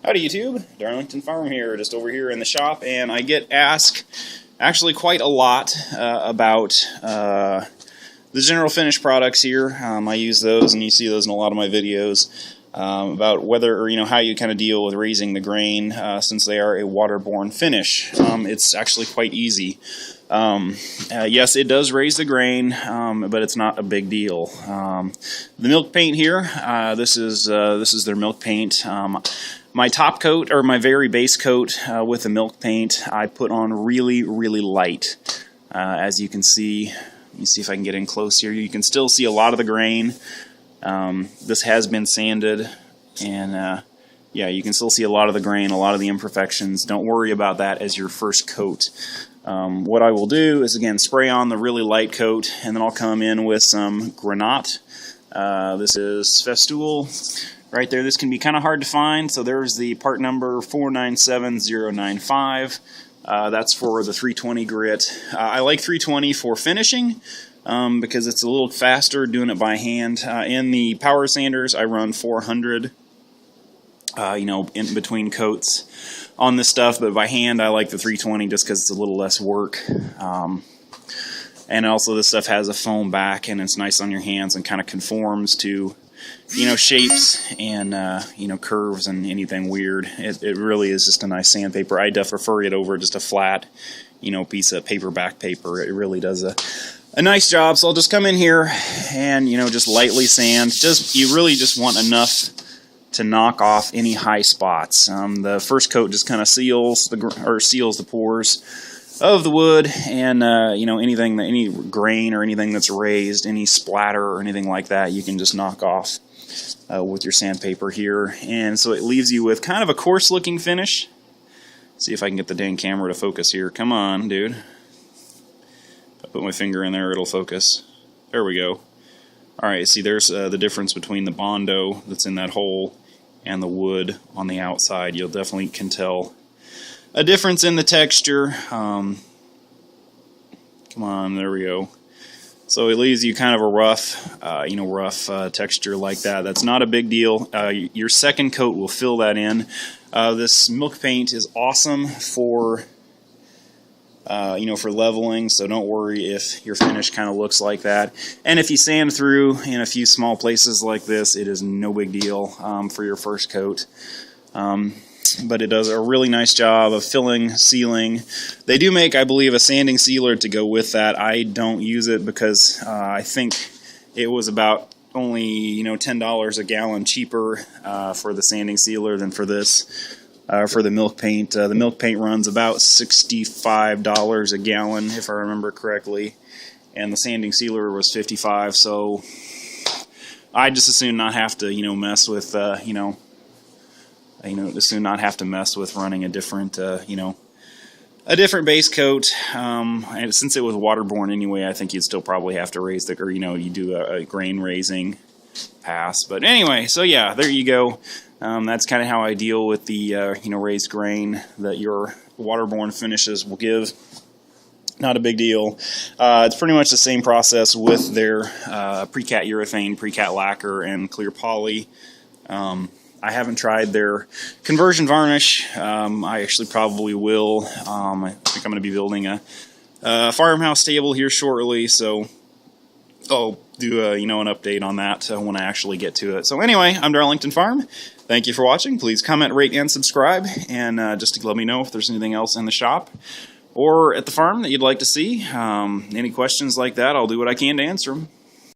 Howdy YouTube, Darlington Farm here, just over here in the shop, and I get asked actually quite a lot about the general finish products here. I use those, and you see those in a lot of my videos, about whether, or how you kind of deal with raising the grain since they are a waterborne finish. It's actually quite easy. Yes, it does raise the grain, but it's not a big deal. The milk paint here, this is their milk paint. My top coat, or my very base coat with the milk paint, I put on really light. As you can see, let me see if I can get in close here. You can still see a lot of the grain. This has been sanded, and yeah, you can still see a lot of the grain, a lot of the imperfections. Don't worry about that as your first coat. What I will do is, again, spray on the really light coat, and then I'll come in with some Granat. This is Festool. Right there, this can be kind of hard to find, so there's the part number 497095. That's for the 320 grit. I like 320 for finishing because it's a little faster doing it by hand. In the power sanders, I run 400, in between coats on this stuff, but by hand, I like the 320 just because it's a little less work. And also, this stuff has a foam back, and it's nice on your hands and kind of conforms to shapes and, curves and anything weird. It really is just a nice sandpaper. I prefer it over just a flat, piece of paperback paper. It really does a nice job. So I'll just come in here and, just lightly sand. You really just want enough to knock off any high spots. The first coat just kind of seals the pores of the wood, and any grain or anything that's raised, any splatter or anything like that, you can just knock off with your sandpaper here. And so it leaves you with kind of a coarse looking finish. See if I can get the dang camera to focus here. Come on, dude. If I put my finger in there, it'll focus. There we go. Alright, see, there's the difference between the Bondo that's in that hole and the wood on the outside. You'll definitely can tell a difference in the texture. Come on, there we go. So it leaves you kind of a rough, texture like that. That's not a big deal. Your second coat will fill that in. This milk paint is awesome for, for leveling. So don't worry if your finish kind of looks like that. And if you sand through in a few small places like this, it is no big deal for your first coat. But it does a really nice job of filling, sealing. They do make, I believe, a sanding sealer to go with that. I don't use it because I think it was about only $10 a gallon cheaper for the sanding sealer than for this. For the milk paint, the milk paint runs about $65 a gallon, if I remember correctly, and the sanding sealer was $55. So I just as soon not have to mess with as soon not have to mess with running a different, a different base coat. And since it was waterborne anyway, I think you'd still probably have to raise you do a grain raising pass. But anyway, so yeah, there you go. That's kind of how I deal with the, raised grain that your waterborne finishes will give. Not a big deal. It's pretty much the same process with their pre-cat urethane, pre-cat lacquer, and clear poly. I haven't tried their conversion varnish. I actually probably will. I think I'm going to be building a farmhouse table here shortly, so I'll do an update on that when I actually get to it. So anyway, I'm Darlington Farm. Thank you for watching. Please comment, rate, and subscribe, and just to let me know if there's anything else in the shop or at the farm that you'd like to see. Any questions like that, I'll do what I can to answer them.